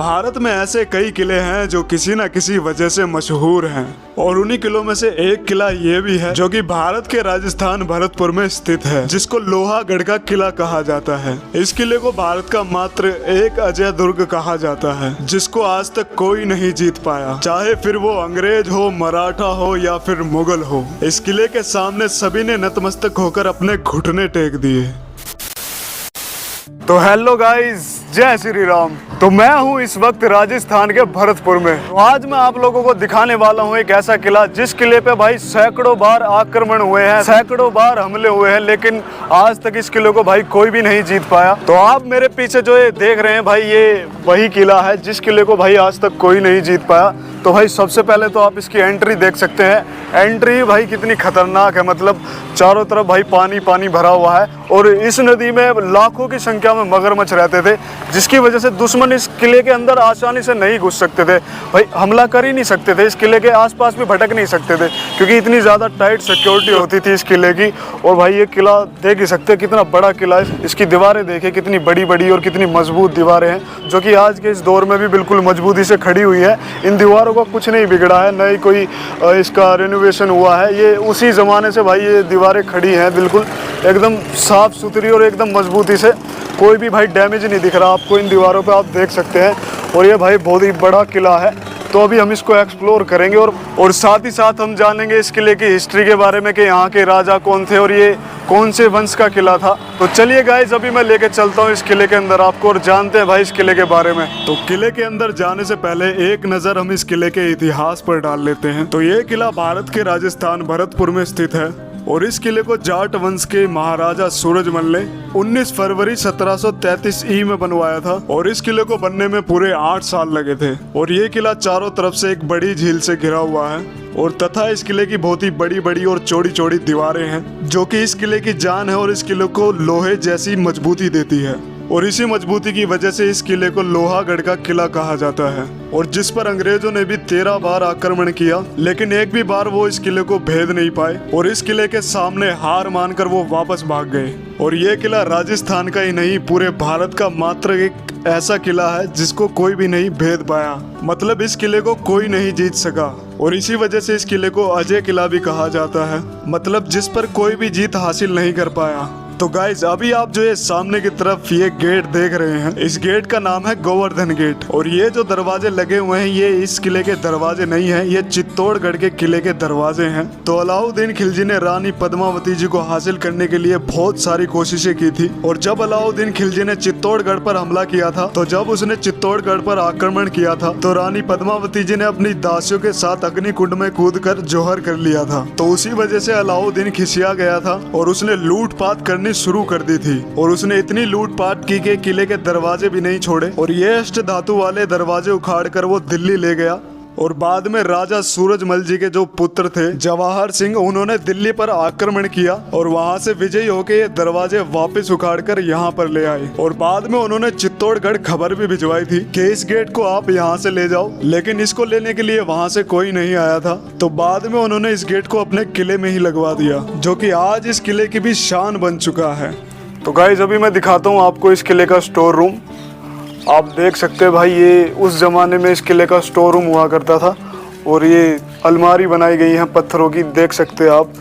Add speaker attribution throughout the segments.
Speaker 1: भारत में ऐसे कई किले हैं जो किसी न किसी वजह से मशहूर हैं और उन्हीं किलों में से एक किला ये भी है जो कि भारत के राजस्थान भरतपुर में स्थित है, जिसको लोहागढ़ का किला कहा जाता है। इस किले को भारत का मात्र एक अजय दुर्ग कहा जाता है, जिसको आज तक कोई नहीं जीत पाया, चाहे फिर वो अंग्रेज हो, मराठा हो या फिर मुगल हो। इस किले के सामने सभी ने नतमस्तक होकर अपने घुटने टेक दिए। तो हेलो गाइस, जय श्री राम। तो मैं हूँ इस वक्त राजस्थान के भरतपुर में। तो आज मैं आप लोगों को दिखाने वाला हूँ एक ऐसा किला जिस किले पे भाई सैकड़ों बार आक्रमण हुए हैं, सैकड़ों बार हमले हुए हैं, लेकिन आज तक इस किले को भाई कोई भी नहीं जीत पाया। तो आप मेरे पीछे जो ये देख रहे हैं भाई, ये वही किला है जिस किले को भाई आज तक कोई नहीं जीत पाया। तो भाई सबसे पहले तो आप इसकी एंट्री देख सकते हैं। एंट्री भाई कितनी खतरनाक है, मतलब चारों तरफ भाई पानी पानी भरा हुआ है और इस नदी में लाखों की संख्या में मगरमच्छ रहते थे, जिसकी वजह से दुश्मन इस किले के अंदर आसानी से नहीं घुस सकते थे। भाई हमला कर ही नहीं सकते थे, इस किले के आसपास भी भटक नहीं सकते थे, क्योंकि इतनी ज़्यादा टाइट सिक्योरिटी होती थी इस किले की। और भाई ये किला देख ही सकते हैं कितना बड़ा किला है। इसकी दीवारें देखिए कितनी बड़ी बड़ी और कितनी मजबूत दीवारें हैं, जो कि आज के इस दौर में भी बिल्कुल मजबूती से खड़ी हुई है। इन दीवारों को कुछ नहीं बिगड़ा है, न ही कोई इसका रेनोवेशन हुआ है। ये उसी ज़माने से भाई ये दीवारें खड़ी हैं, बिल्कुल एकदम साफ़ सुथरी और एकदम मजबूती से। कोई भी भाई डैमेज नहीं दिख रहा आपको इन दीवारों पे, आप देख सकते हैं। और ये भाई बहुत ही बड़ा किला है। तो अभी हम इसको एक्सप्लोर करेंगे और साथ ही साथ हम जानेंगे इस किले की हिस्ट्री के बारे में कि यहाँ के राजा कौन थे और ये कौन से वंश का किला था। तो चलिए गाइस, अभी मैं लेके चलता हूँ इस किले के अंदर आपको और जानते हैं भाई इस किले के बारे में। तो किले के अंदर जाने से पहले एक नज़र हम इस किले के इतिहास पर डाल लेते हैं। तो ये किला भारत के राजस्थान भरतपुर में स्थित है और इस किले को जाट वंश के महाराजा सूरजमल ने 19 फरवरी 1733 ई में बनवाया था और इस किले को बनने में पूरे 8 साल लगे थे। और ये किला चारों तरफ से एक बड़ी झील से घिरा हुआ है और तथा इस किले की बहुत ही बड़ी बड़ी और चौड़ी चौड़ी दीवारें हैं, जो कि इस किले की जान है और इस किले को लोहे जैसी मजबूती देती है। और इसी मजबूती की वजह से इस किले को लोहागढ़ का किला कहा जाता है, और जिस पर अंग्रेजों ने भी 13 बार आक्रमण किया, लेकिन एक भी बार वो इस किले को भेद नहीं पाए और इस किले के सामने हार मानकर वो वापस भाग गए। और ये किला राजस्थान का ही नहीं, पूरे भारत का मात्र एक ऐसा किला है जिसको कोई भी नहीं भेद पाया, मतलब इस किले को कोई नहीं जीत सका। और इसी वजह से इस किले को अजय किला भी कहा जाता है, मतलब जिस पर कोई भी जीत हासिल नहीं कर पाया। तो गाइज, अभी आप जो ये सामने की तरफ ये गेट देख रहे हैं, इस गेट का नाम है गोवर्धन गेट। और ये जो दरवाजे लगे हुए हैं, ये इस किले के दरवाजे नहीं हैं, ये चित्तौड़गढ़ के किले के दरवाजे हैं। तो अलाउद्दीन खिलजी ने रानी पद्मावती जी को हासिल करने के लिए बहुत सारी कोशिशें की थी। और जब अलाउद्दीन खिलजी ने चित्तौड़गढ़ पर हमला किया था, तो जब उसने चित्तौड़गढ़ पर आक्रमण किया था, तो रानी पद्मावती जी ने अपनी दासियों के साथ अग्निकुंड में कूदकर जौहर कर लिया था। तो उसी वजह से अलाउद्दीन खिसिया गया था और उसने लूटपाट करनी शुरू कर दी थी। और उसने इतनी लूटपाट की कि किले के दरवाजे भी नहीं छोड़े और ये अष्ट धातु वाले दरवाजे उखाड़कर वो दिल्ली ले गया। और बाद में राजा सूरजमल जी के जो पुत्र थे जवाहर सिंह, उन्होंने दिल्ली पर आक्रमण किया और वहां से विजयी होकर ये दरवाजे वापस उखाड़कर यहाँ पर ले आए। और बाद में उन्होंने चित्तौड़गढ़ खबर भी भिजवाई थी कि इस गेट को आप यहाँ से ले जाओ, लेकिन इसको लेने के लिए वहां से कोई नहीं आया था। तो बाद में उन्होंने इस गेट को अपने किले में ही लगवा दिया, जो कि आज इस किले की भी शान बन चुका है। तो गाइस, अभी मैं दिखाता हूँ आपको इस किले का स्टोर रूम। आप देख सकते हैं भाई, ये उस ज़माने में इस किले का स्टोर रूम हुआ करता था। और ये अलमारी बनाई गई है पत्थरों की, देख सकते हैं आप,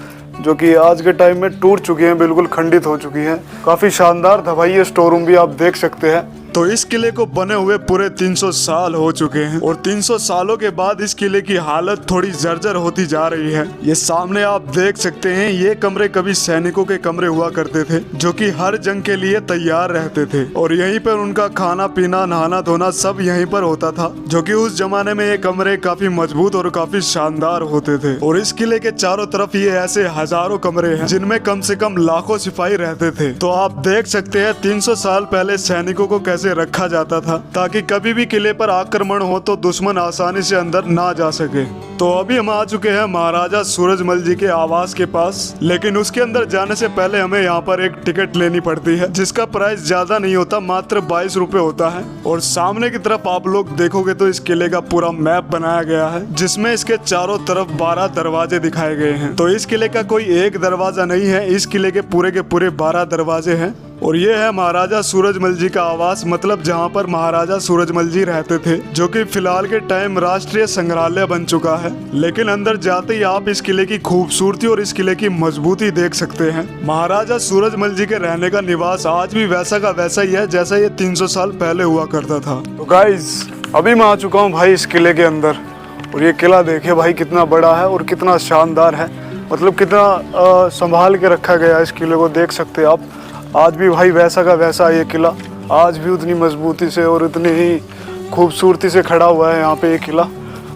Speaker 1: जो कि आज के टाइम में टूट चुकी हैं, बिल्कुल खंडित हो चुकी हैं। काफ़ी शानदार था भाई ये स्टोर रूम भी, आप देख सकते हैं। तो इस किले को बने हुए पूरे 300 साल हो चुके हैं और 300 सालों के बाद इस किले की हालत थोड़ी जर्जर होती जा रही है। ये सामने आप देख सकते हैं, ये कमरे कभी सैनिकों के कमरे हुआ करते थे, जो कि हर जंग के लिए तैयार रहते थे और यहीं पर उनका खाना पीना नहाना धोना सब यहीं पर होता था, जो कि उस जमाने में ये कमरे काफी मजबूत और काफी शानदार होते थे। और इस किले के चारों तरफ ये ऐसे हजारों कमरे हैं जिनमें कम से कम लाखों सिपाही रहते थे। तो आप देख सकते हैं 300 साल पहले सैनिकों को कैसे रखा जाता था, ताकि कभी भी किले पर आक्रमण हो तो दुश्मन आसानी से अंदर ना जा सके। तो अभी हम आ चुके हैं महाराजा सूरजमल जी के आवास के पास, लेकिन उसके अंदर जाने से पहले हमें यहाँ पर एक टिकट लेनी पड़ती है, जिसका प्राइस ज्यादा नहीं होता, मात्र 22 रुपए होता है। और सामने की तरफ आप लोग देखोगे तो इस किले का पूरा मैप बनाया गया है, जिसमें इसके चारों तरफ 12 दरवाजे दिखाए गए हैं। तो इस किले का कोई एक दरवाजा नहीं है, इस किले के पूरे 12 दरवाजे हैं। और ये है महाराजा सूरजमल जी का आवास, मतलब जहाँ पर महाराजा सूरजमल जी रहते थे, जो कि फिलहाल के टाइम राष्ट्रीय संग्रहालय बन चुका है। लेकिन अंदर जाते ही आप इस किले की खूबसूरती और इस किले की मजबूती देख सकते हैं। महाराजा सूरजमल जी के रहने का निवास आज भी वैसा का वैसा ही है जैसा ये 300 साल पहले हुआ करता था। तो गाइज अभी मैं आ चुका हूँ भाई इस किले के अंदर, और ये किला देखिए भाई कितना बड़ा है और कितना शानदार है, मतलब कितना संभाल के रखा गया है इस किले को, देख सकते हैं आप। आज भी भाई वैसा का वैसा ये किला आज भी उतनी मजबूती से और इतनी ही खूबसूरती से खड़ा हुआ है यहाँ पे ये किला।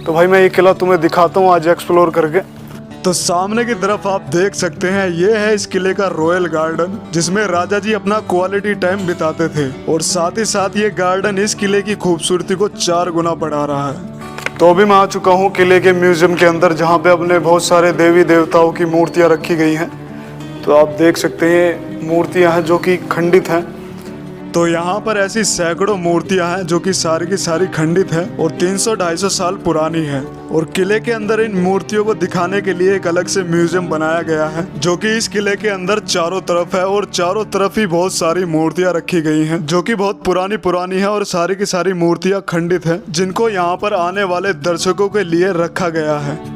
Speaker 1: तो भाई मैं ये किला तुम्हें दिखाता हूँ आज एक्सप्लोर करके। तो सामने की तरफ आप देख सकते हैं ये है इस किले का रॉयल गार्डन, जिसमें राजा जी अपना क्वालिटी टाइम बिताते थे, और साथ ही साथ ये गार्डन इस किले की खूबसूरती को 4 गुना बढ़ा रहा है। तो अभी मैं आ चुका हूँ किले के म्यूजियम के अंदर, जहाँ पे अपने बहुत सारे देवी देवताओं की मूर्तियाँ रखी गई हैं। तो आप देख सकते हैं मूर्तियाँ हैं जो कि खंडित हैं। तो यहाँ पर ऐसी सैकड़ों मूर्तियाँ हैं जो कि सारी की सारी खंडित है और 300-250 साल पुरानी है। और किले के अंदर इन मूर्तियों को दिखाने के लिए एक अलग से म्यूजियम बनाया गया है, जो कि इस किले के अंदर चारों तरफ है, और चारों तरफ ही बहुत सारी मूर्तियाँ रखी गई हैं जो कि बहुत पुरानी है, और सारी की सारी मूर्तियाँ खंडित है, जिनको यहाँ पर आने वाले दर्शकों के लिए रखा गया है।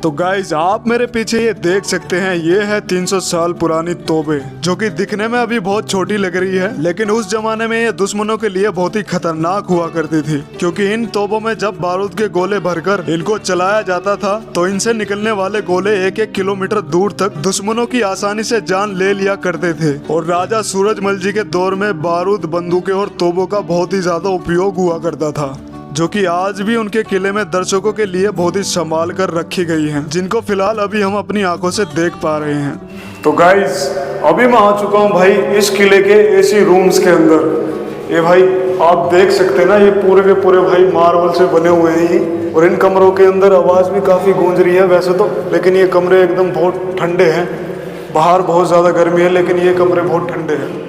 Speaker 1: तो गाइज आप मेरे पीछे ये देख सकते हैं, ये है 300 साल पुरानी तोबे, जो कि दिखने में अभी बहुत छोटी लग रही है, लेकिन उस जमाने में ये दुश्मनों के लिए बहुत ही खतरनाक हुआ करती थी, क्योंकि इन तोबों में जब बारूद के गोले भरकर इनको चलाया जाता था तो इनसे निकलने वाले गोले 1-1 किलोमीटर दूर तक दुश्मनों की आसानी से जान ले लिया करते थे। और राजा सूरजमल जी के दौर में बारूद, बंदूकें और तोबों का बहुत ही ज्यादा उपयोग हुआ करता था, जो कि आज भी उनके किले में दर्शकों के लिए बहुत ही संभाल कर रखी गई हैं, जिनको फिलहाल अभी हम अपनी आंखों से देख पा रहे हैं। तो गाइस अभी मैं आ चुका हूं भाई इस किले के एसी रूम्स के अंदर। ये भाई आप देख सकते हैं ना, ये पूरे के पूरे भाई मार्बल से बने हुए हैं ये, और इन कमरों के अंदर आवाज़ भी काफ़ी गूंज रही है वैसे तो, लेकिन ये कमरे एकदम बहुत ठंडे हैं। बाहर बहुत ज़्यादा गर्मी है लेकिन ये कमरे बहुत ठंडे हैं।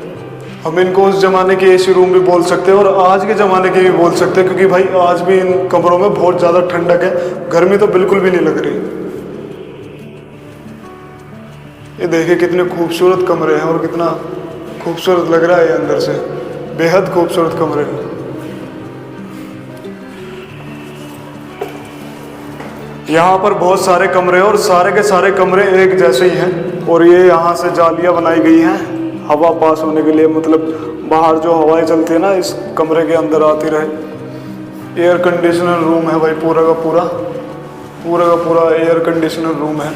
Speaker 1: हम इनको उस जमाने के एसी रूम भी बोल सकते हैं और आज के ज़माने के भी बोल सकते हैं, क्योंकि भाई आज भी इन कमरों में बहुत ज़्यादा ठंडक है, गर्मी तो बिल्कुल भी नहीं लग रही। ये देखिए कितने खूबसूरत कमरे हैं और कितना खूबसूरत लग रहा है ये अंदर से, बेहद खूबसूरत कमरे। यहाँ पर बहुत सारे कमरे और सारे के सारे कमरे एक जैसे ही हैं, और ये यहाँ से जालियाँ बनाई गई हैं हवा पास होने के लिए, मतलब बाहर जो हवाएं चलती है ना इस कमरे के अंदर आती रहे। एयर कंडीशनर रूम है भाई, पूरा का पूरा एयर कंडीशनर रूम है।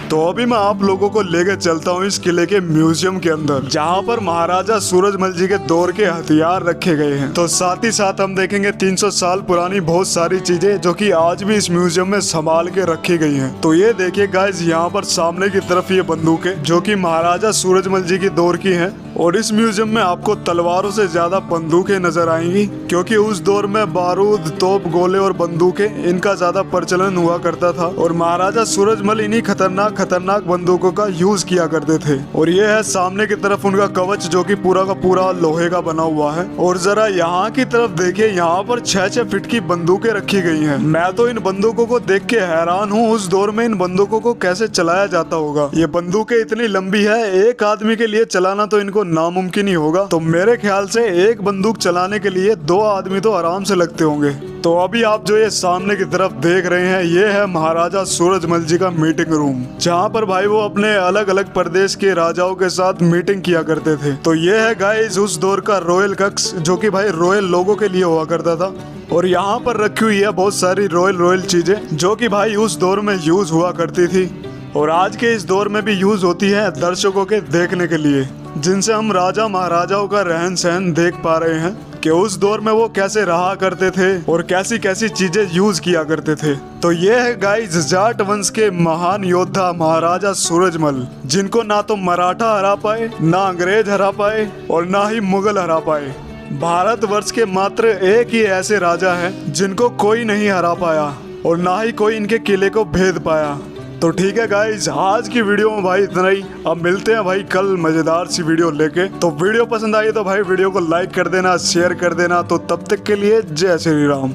Speaker 1: तो अभी मैं आप लोगों को लेकर चलता हूँ इस किले के म्यूजियम के अंदर, जहाँ पर महाराजा सूरजमल जी के दौर के हथियार रखे गए हैं। तो साथ ही साथ हम देखेंगे 300 साल पुरानी बहुत सारी चीजें जो कि आज भी इस म्यूजियम में संभाल के रखी गई हैं। तो ये देखिए गाइस, यहाँ पर सामने की तरफ ये बंदूकें जो कि महाराजा सूरजमल जी के दौर की हैं, और इस म्यूजियम में आपको तलवारों से ज्यादा बंदूकें नजर आएंगी, क्योंकि उस दौर में बारूद, तोप, गोले और बंदूकें इनका ज्यादा प्रचलन हुआ करता था, और महाराजा सूरजमल इन्हीं खतरनाक बंदूकों का यूज किया करते थे। और ये है सामने की तरफ उनका कवच, जो कि पूरा का पूरा लोहे का बना हुआ है। और जरा यहाँ की तरफ देखिए, यहाँ पर 6-6 फीट की बंदूकें रखी गई हैं। मैं तो इन बंदूकों को देख के हैरान हूँ, उस दौर में इन बंदूकों को कैसे चलाया जाता होगा। ये बंदूकें इतनी लंबी है, एक आदमी के लिए चलाना तो इनको नामुमकिन ही होगा। तो मेरे ख्याल से एक बंदूक चलाने के लिए 2 आदमी तो आराम से लगते होंगे। तो अभी आप जो ये सामने की तरफ देख रहे हैं, ये है महाराजा सूरजमल जी का मीटिंग रूम, जहाँ पर भाई वो अपने अलग अलग प्रदेश के राजाओं के साथ मीटिंग किया करते थे। तो ये है गाइस उस दौर का रॉयल कक्ष, जो कि भाई रॉयल लोगों के लिए हुआ करता था। और यहाँ पर रखी हुई है बहुत सारी रॉयल चीजें जो कि भाई उस दौर में यूज हुआ करती थी, और आज के इस दौर में भी यूज होती है दर्शकों के देखने के लिए, जिनसे हम राजा महाराजाओं का रहन सहन देख पा रहे हैं। कि उस दौर में वो कैसे रहा करते थे और कैसी कैसी चीजें यूज किया करते थे। तो ये है गाइस जाट वंश के महान योद्धा महाराजा सूरजमल, जिनको ना तो मराठा हरा पाए, ना अंग्रेज हरा पाए और ना ही मुगल हरा पाए। भारतवर्ष के मात्र एक ही ऐसे राजा हैं जिनको कोई नहीं हरा पाया और ना ही कोई इनके किले को भेद पाया। तो ठीक है गाइज, आज की वीडियो में भाई इतना ही। अब मिलते हैं भाई कल मजेदार सी वीडियो लेके। तो वीडियो पसंद आई तो भाई वीडियो को लाइक कर देना, शेयर कर देना। तो तब तक के लिए जय श्री राम।